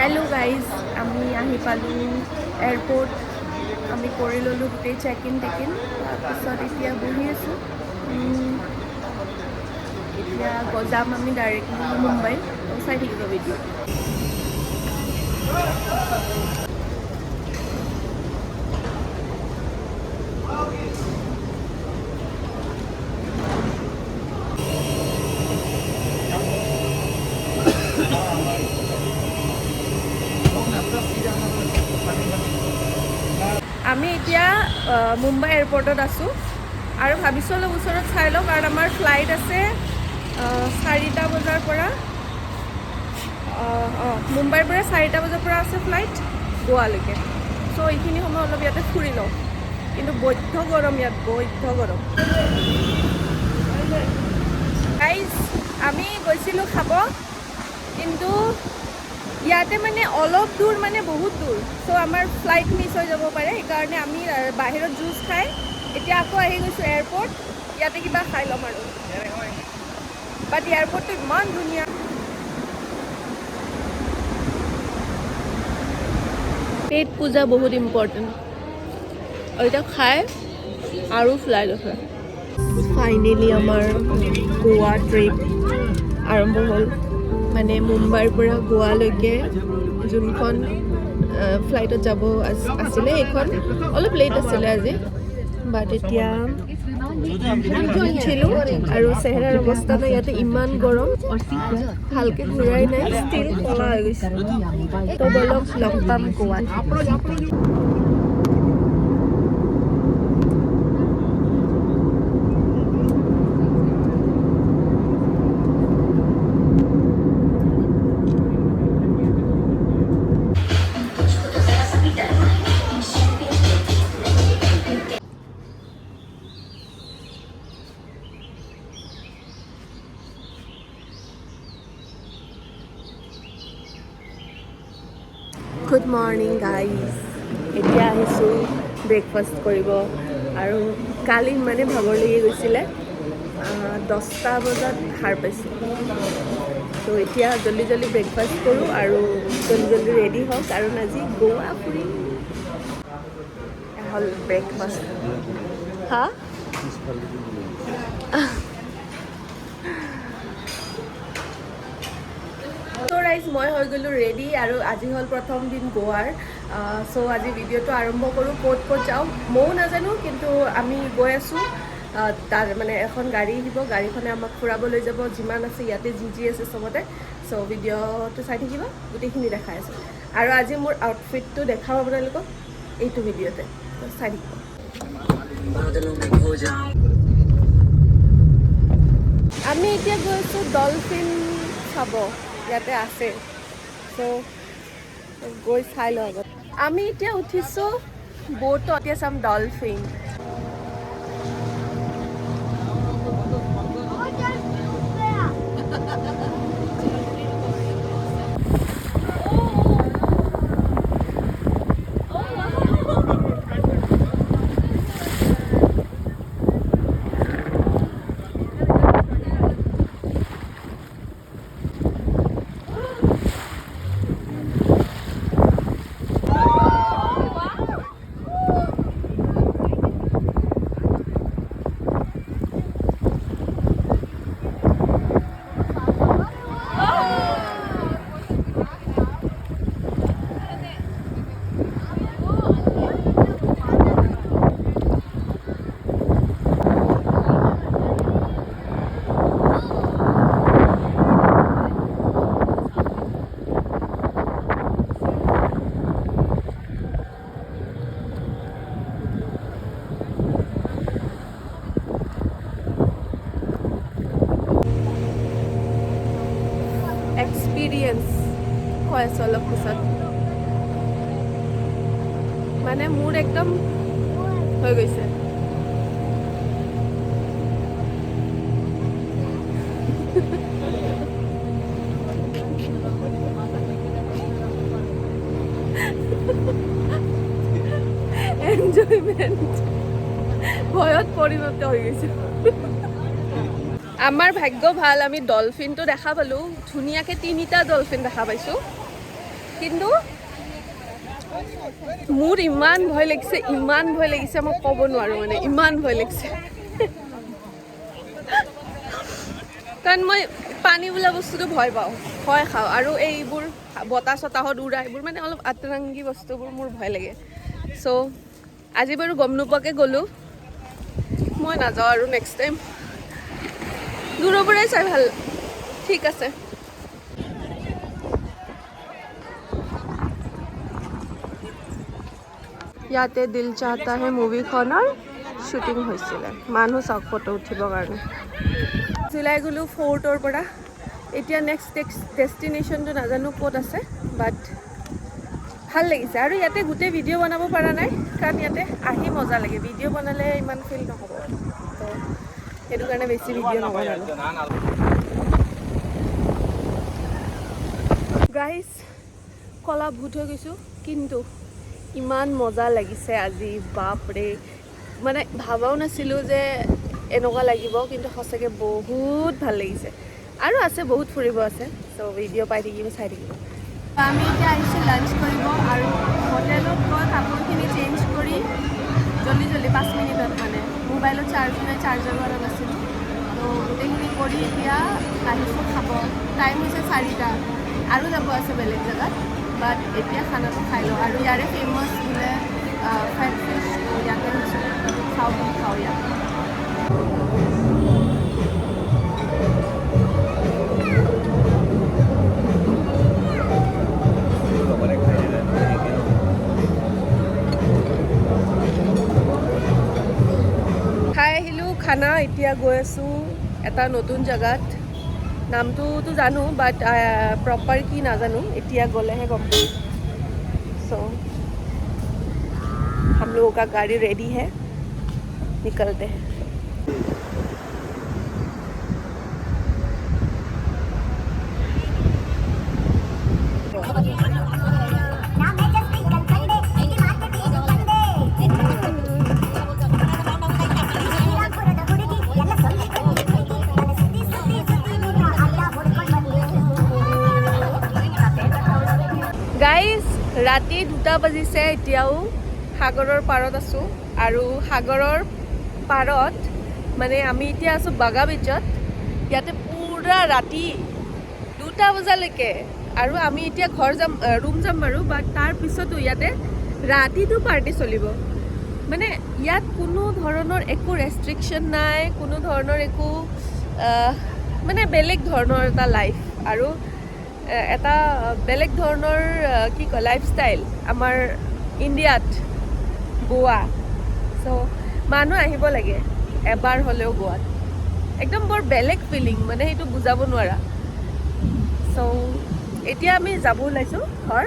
hello guys আমি আহি পালোঁ এয়াৰপোৰ্ট আমি কৰি ল'লোঁ গোটেই চেক ইন টেক ইন তাৰপিছত এতিয়া বহি আছোঁ এতিয়া যাম আমি ডাইৰেক্টলি মুম্বাই চাই থাকিব ভিডিঅ' আমি এতিয়া মুম্বাই এয়াৰপৰ্টত আছোঁ আৰু ভাবিছোঁ অলপ ওচৰত চাই লওঁ কাৰণ আমাৰ ফ্লাইট আছে 4টা বজাৰ পৰা মুম্বাইৰ পৰা 4টা বজাৰ পৰা আছে ফ্লাইট গোৱালৈকে চ' এইখিনি সময় অলপ ইয়াতে ফুৰি লওঁ কিন্তু বৈধ্য গৰম ইয়াত বৈধ্য গৰম গাইজ আমি গৈছিলোঁ খাব কিন্তু ইয়াতে মানে অলপ দূৰ মানে বহুত দূৰ চ' আমাৰ ফ্লাইট মিছ হৈ যাব পাৰে সেইকাৰণে আমি বাহিৰত জুচ খাই এতিয়া আকৌ আহি গৈছোঁ এয়াৰপৰ্ট ইয়াতে কিবা খাই ল'ম আৰু বাট এয়াৰপৰ্টটো ইমান ধুনীয়া পেট পূজা বহুত ইম্পৰ্টেণ্ট আৰু এতিয়া খাই আৰু ফ্লাইট আছে ফাইনেলি আমাৰ গোৱা ট্ৰিপ আৰম্ভ হ'ল মানে মুম্বাইৰ পৰা গোৱালৈকে যোনখন ফ্লাইটত যাব আছিলে সেইখন অলপ লেট আছিলে আজি বাট এতিয়া উঠিলোঁ আৰু চেহেৰাৰ অৱস্থা নাই ইয়াতে ইমান গৰম ভালকৈ ঘূৰাই নাই ষ্টিল কলা হৈ গৈছে তো বলক লগ পাম গোৱাত গুড মৰ্ণিং গাইজ এতিয়া আহিছোঁ ব্ৰেকফাষ্ট কৰিব আৰু কালি ইমানে ভাগৰ লাগি গৈছিলে 10টা বজাত সাৰ পাইছোঁ তো এতিয়া জল্দি জল্দি ব্ৰেকফাষ্ট কৰোঁ আৰু জল্দি জল্দি ৰেডি হওঁ কাৰণ আজি গোৱা ফুৰিম হ'ল ব্ৰেকফাষ্ট হা মই হৈ গ'লোঁ ৰেডি আৰু আজি হ'ল প্ৰথম দিন গোৱাৰ চ' আজি ভিডিঅ'টো আৰম্ভ কৰোঁ ক'ত ক'ত যাওঁ ময়ো নাজানো কিন্তু আমি গৈ আছোঁ তাৰ মানে এখন গাড়ী আহিব গাড়ীখনে আমাক ফুৰাব লৈ যাব যিমান আছে ইয়াতে যি আছে চবতে চ' ভিডিঅ'টো চাই থাকিব গোটেইখিনি দেখাই আছোঁ আৰু আজি মোৰ আউটফিটটো দেখাম আপোনালোকক এইটো ভিডিঅ'তে চাই থাকিব আমি এতিয়া গৈ আছোঁ ডলফিন চাব ইয়াতে আছে চ' গৈ চাই লওঁ আগত আমি এতিয়া উঠিছোঁ ব'টত এতিয়া চাম ডলফিন এক্সপিৰিয়েঞ্চ হৈ আছে অলপ পিছত মানে মোৰ একদম হৈ গৈছে এনজয়মেণ্ট ভয়ত পৰিণত হৈ গৈছে আমাৰ ভাগ্য ভাল আমি ডলফিনটো দেখা পালোঁ ধুনীয়াকৈ 3টা ডলফিন দেখা পাইছোঁ কিন্তু মোৰ ইমান ভয় লাগিছে মই ক'ব নোৱাৰোঁ মানে ইমান ভয় লাগিছে কাৰণ মই পানী বোলা বস্তুটো ভয় খাওঁ আৰু এইবোৰ বতাহ চতাহত উৰা এইবোৰ মানে অলপ আতৰাংগী বস্তুবোৰ মোৰ ভয় লাগে চ' আজি বাৰু গম নোপোৱাকৈ গ'লোঁ মই নাযাওঁ আৰু নেক্সট টাইম দূৰৰ পৰাই চাই ভাল ঠিক আছে ইয়াতে দিল চাহতা হে মুভিখনৰ শ্বুটিং হৈছিলে মানুহ চাওক ফটো উঠিবৰ কাৰণে জুলাই গ'লোঁ ফৰ্টৰ পৰা এতিয়া নেক্সট ডেষ্টিনেশ্যনটো নাজানো ক'ত আছে বাট ভাল লাগিছে আৰু ইয়াতে গোটেই ভিডিঅ' বনাব পৰা নাই কাৰণ ইয়াতে আহি মজা লাগে ভিডিঅ' বনালে ইমান ফিল নহ'ব তো সেইটো কাৰণে বেছি ভিডিঅ' নবনালোঁ গাইজ কলা ভূত হৈ গৈছোঁ কিন্তু ইমান মজা লাগিছে আজি বাপৰে মানে ভাবাও নাছিলোঁ যে এনেকুৱা লাগিব কিন্তু সঁচাকৈ বহুত ভাল লাগিছে আৰু আছে বহুত ফুৰিব আছে চ' ভিডিঅ' পাই থাকিব চাই থাকিব আমি এতিয়া আহিছোঁ লাঞ্চ কৰিব আৰু হোটেলত গৈ কাপোৰখিনি চেঞ্জ কৰি জল্দি 5 মিনিটত মানে মোবাইলত চাৰ্জাৰ কৰা নাছিলোঁ তো গোটেইখিনি কৰি এতিয়া আহিছোঁ খাব টাইম হৈছে 4টা আৰু যাব আছে বেলেগ জেগাত বাট এতিয়া খানাটো খাই লওঁ আৰু ইয়াৰে ফেমাছ বোলে ফ্ৰাইড ফিছ ইয়াতে হৈছোঁ খাওঁ ইয়াত খাই আহিলোঁ খানা এতিয়া গৈ আছোঁ এটা নতুন জেগাত নামটোতো জানো বাট প্ৰপাৰ কি নাজানো এতিয়া গ'লেহে গম পাম सो हम लोगों का गाड़ी रेडी है निकलते हैं গাইজ ৰাতি 2টা বাজিছে এতিয়াও সাগৰৰ পাৰত আছোঁ আৰু সাগৰৰ পাৰত মানে আমি এতিয়া আছোঁ বাগা বিচত ইয়াতে পুৰা ৰাতি 2টা বজালৈকে আৰু আমি এতিয়া ৰুম যাম বাৰু বাট তাৰ পিছতো ইয়াতে ৰাতিটো পাৰ্টি চলিব মানে ইয়াত কোনো ধৰণৰ একো ৰেষ্ট্ৰিকশ্যন নাই কোনো ধৰণৰ একো মানে বেলেগ ধৰণৰ এটা লাইফ আৰু এটা বেলেগ ধৰণৰ কি কয় লাইফষ্টাইল আমাৰ ইণ্ডিয়াত গোৱা চ' মানুহ আহিব লাগে এবাৰ হ'লেও গোৱাত একদম বৰ বেলেগ ফিলিং মানে সেইটো বুজাব নোৱাৰা চ' এতিয়া আমি যাব ওলাইছোঁ ঘৰ